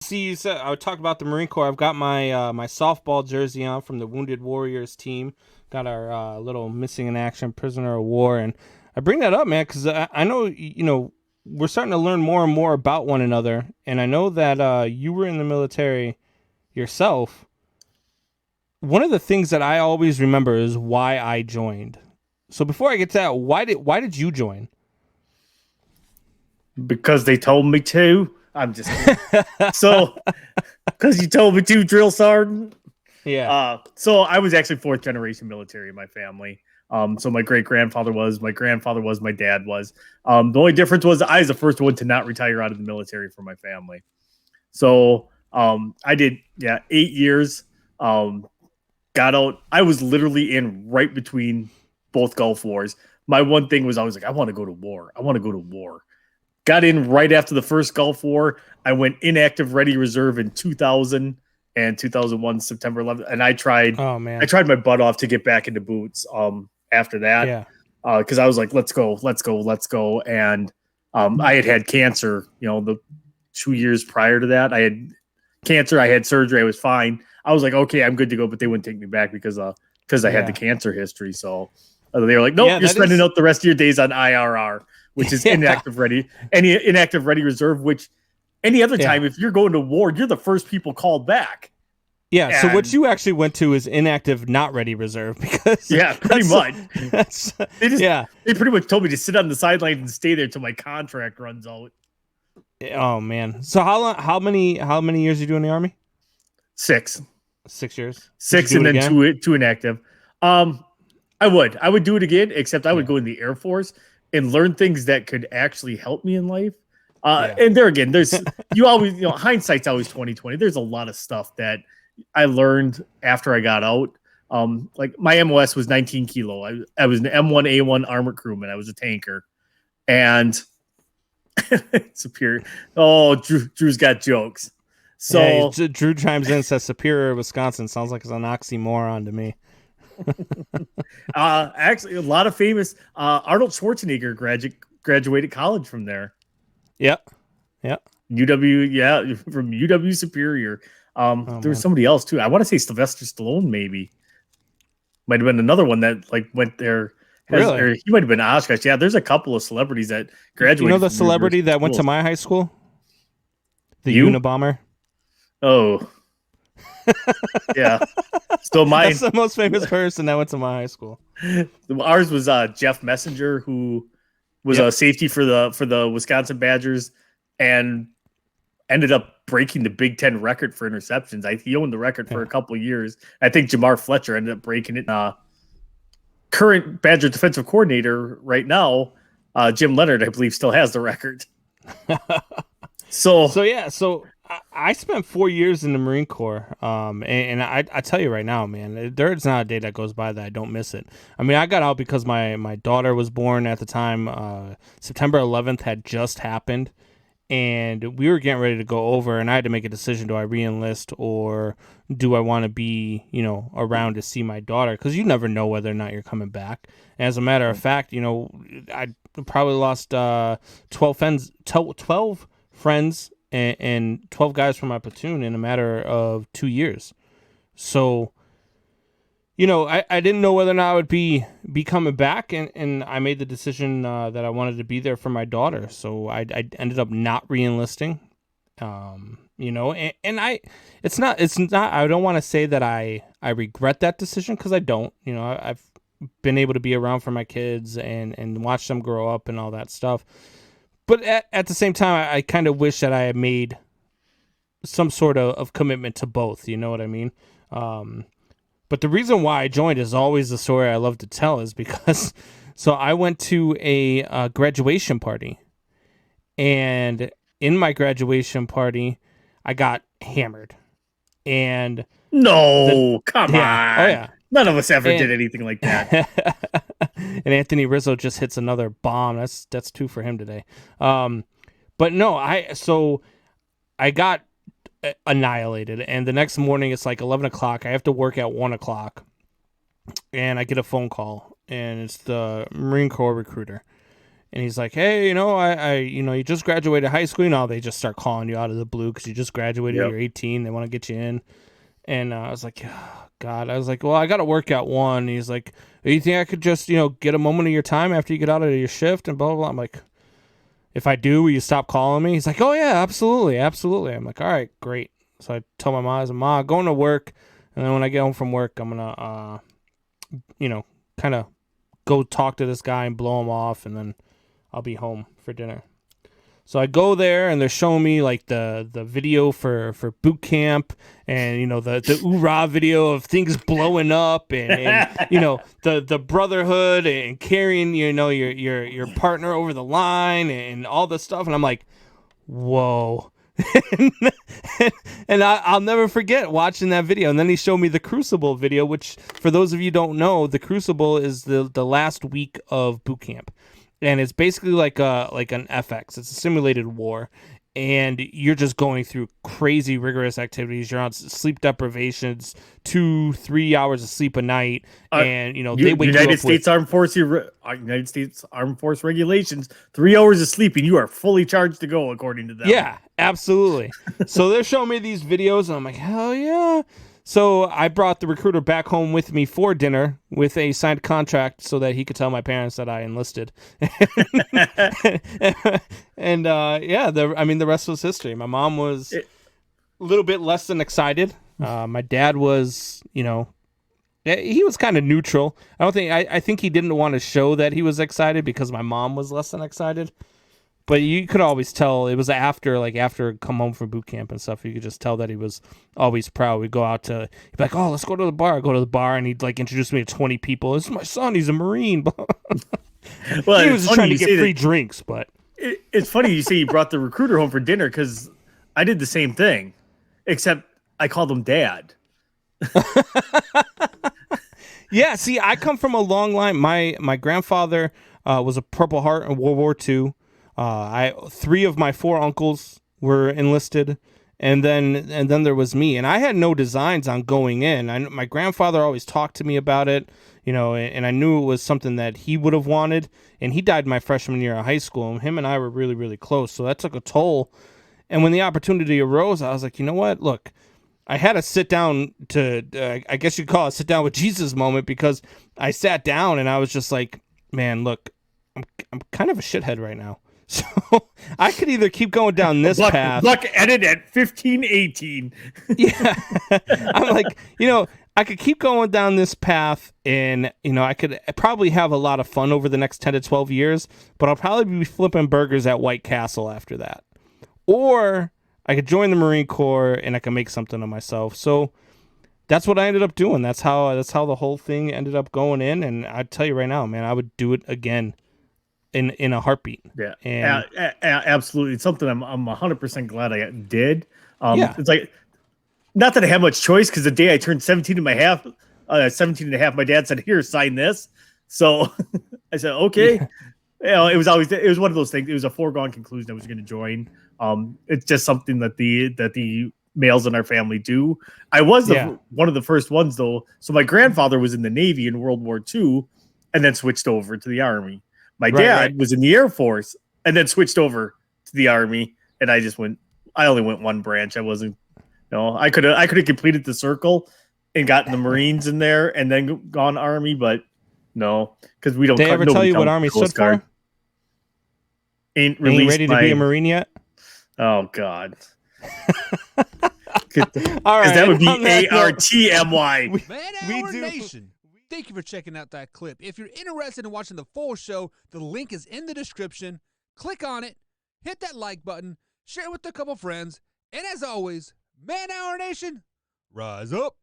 see, you said I would talk about the Marine Corps. I've got my my softball jersey on from the Wounded Warriors team. Got our little missing in action prisoner of war, and I bring that up, man, because I know we're starting to learn more and more about one another, and I know that you were in the military yourself. One of the things that I always remember is why I joined. So before I get to that, why did you join? Because they told me to. I'm just kidding. So, because you told me to, drill sergeant. Yeah. So I was actually fourth generation military in my family. So my great grandfather was, my grandfather was, my dad was. The only difference was I was the first one to not retire out of the military for my family. So I did, 8 years. Got out. I was literally in right between both Gulf Wars. My one thing was I was like, I want to go to war. I want to go to war. Got in right after the first Gulf War. I went inactive ready reserve in 2000 and 2001 September 11th, and Oh man. I tried my butt off to get back into boots. After that, Yeah. Because I was like, let's go, let's go, let's go, and I had cancer. The 2 years prior to that, I had cancer. I had surgery. I was fine. I was like, okay, I'm good to go, but they wouldn't take me back because I had the cancer history. So they were like, nope, you're spending out the rest of your days on IRR, which is inactive ready, any inactive ready reserve, which any other time, if you're going to war, you're the first people called back. Yeah, and so what you actually went to is inactive, not ready reserve, because pretty much. They pretty much told me to sit on the sidelines and stay there till my contract runs out. Oh man! So how many years you do in the Army? 6. 6 years. 6 and then two inactive. I would do it again, except I would go in the Air Force and learn things that could actually help me in life. And there again, there's you always hindsight's always 20/20. There's a lot of stuff that I learned after I got out. Like my MOS was 19 kilo. I was an M1A1 armored crewman. I was a tanker, and Superior. Oh, Drew's got jokes. So Drew chimes in and says Superior, Wisconsin sounds like it's an oxymoron to me. Actually, a lot of famous Arnold Schwarzenegger graduated college from there. Yep. UW, from UW Superior. There was somebody else too. I want to say Sylvester Stallone, maybe. Might have been another one that went there. Really? Or he might have been Oshkosh. Yeah, there's a couple of celebrities that graduated. You know the celebrity that went to my high school? The Unabomber. Oh. Yeah. So that's the most famous person that went to my high school. Ours was Jeff Messenger, who was a safety for the Wisconsin Badgers and ended up breaking the Big Ten record for interceptions. He owned the record for a couple of years. I think Jamar Fletcher ended up breaking it. Current Badger defensive coordinator right now, Jim Leonard, I believe, still has the record. So I spent 4 years in the Marine Corps, and I tell you right now, man, there's not a day that goes by that I don't miss it. I mean, I got out because my daughter was born at the time. September 11th had just happened, and we were getting ready to go over, and I had to make a decision: do I re-enlist or do I want to be, around to see my daughter? Because you never know whether or not you're coming back. And as a matter of fact, I probably lost 12 friends and 12 guys from my platoon in a matter of 2 years. So, I didn't know whether or not I would be coming back, and I made the decision that I wanted to be there for my daughter. So I ended up not re-enlisting. It's not, I don't want to say that I regret that decision, because I don't. I've been able to be around for my kids and watch them grow up and all that stuff. But at the same time, I kind of wish that I had made some sort of commitment to both. You know what I mean? But the reason why I joined is always the story I love to tell, is because so I went to a graduation party, and in my graduation party, I got hammered. And come on. Oh yeah. None of us ever did anything like that. And Anthony Rizzo just hits another bomb. That's 2 for him today. But no, I got annihilated, and the next morning it's like 11 o'clock. I have to work at 1 o'clock, and I get a phone call, and it's the Marine Corps recruiter, And he's like, hey, you just graduated high school. They just start calling you out of the blue because you just graduated. Yep. You're 18. They want to get you in. And I was like, oh, God. I was like, well, I got to work at 1. And he's like, you think I could just, get a moment of your time after you get out of your shift and blah, blah, blah. I'm like, if I do, will you stop calling me? He's like, oh, yeah, absolutely, absolutely. I'm like, all right, great. So I tell my mom, I was like, Ma, going to work. And then when I get home from work, I'm going to, kind of go talk to this guy and blow him off. And then I'll be home for dinner. So I go there and they're showing me like the video for boot camp and the oorah video of things blowing up and the brotherhood and carrying your partner over the line and all this stuff, and I'm like, whoa. and I'll never forget watching that video. And then he showed me the Crucible video, which for those of you who don't know, the Crucible is the last week of boot camp. And it's basically like an FX. It's a simulated war, and you're just going through crazy rigorous activities. You're on sleep deprivations, 2-3 hours of sleep a night, and they wake United you up States Armed Force regulations. 3 hours of sleep, and you are fully charged to go, according to them. Yeah, absolutely. So they're showing me these videos, and I'm like, hell yeah. So I brought the recruiter back home with me for dinner with a signed contract so that he could tell my parents that I enlisted. And the rest was history. My mom was a little bit less than excited. My dad was, he was kind of neutral. I think he didn't want to show that he was excited because my mom was less than excited. But you could always tell it was after come home from boot camp and stuff. You could just tell that he was always proud. We'd go out to, he'd be like, oh, let's go to the bar. I'd go to the bar, and he'd like introduce me to 20 people. This is my son. He's a Marine. Well, he was just trying to get free drinks. But it's funny you say you brought the recruiter home for dinner because I did the same thing, except I called him Dad. Yeah, see, I come from a long line. My grandfather was a Purple Heart in World War II. 3 of my 4 uncles were enlisted, and then there was me, and I had no designs on going in. My grandfather always talked to me about it, and I knew it was something that he would have wanted, and he died my freshman year of high school, and him and I were really, really close, so that took a toll. And when the opportunity arose, I was like, you know what, look, I had a sit down I guess you'd call it a sit down with Jesus moment, because I sat down and I was just like, man, look, I'm kind of a shithead right now. So I could either keep going down this path. Luck edit at 1518. Yeah. I'm like, I could keep going down this path, and, I could probably have a lot of fun over the next 10 to 12 years, but I'll probably be flipping burgers at White Castle after that. Or I could join the Marine Corps and I can make something of myself. So that's what I ended up doing. That's how the whole thing ended up going in. And I tell you right now, man, I would do it again. In a heartbeat. Yeah, and absolutely. It's something I'm 100% glad I did. It's like, not that I had much choice, because the day I turned 17 and a half, my dad said, here, sign this. So I said, okay. Yeah. It was one of those things. It was a foregone conclusion I was going to join. It's just something that the males in our family do. I was one of the first ones, though. So my grandfather was in the Navy in World War II and then switched over to the Army. My dad was in the Air Force and then switched over to the Army, and I only went one branch. I wasn't, I could have completed the circle and gotten the Marines in there and then gone Army, but no, because we don't. Did they ever tell you what Army stood for? Ain't ready to be a Marine yet? Oh God. All right, that would be ARTMY. Man Hour Nation. Thank you for checking out that clip. If you're interested in watching the full show, the link is in the description. Click on it, hit that like button, share it with a couple friends, and as always, Man Hour Nation, rise up.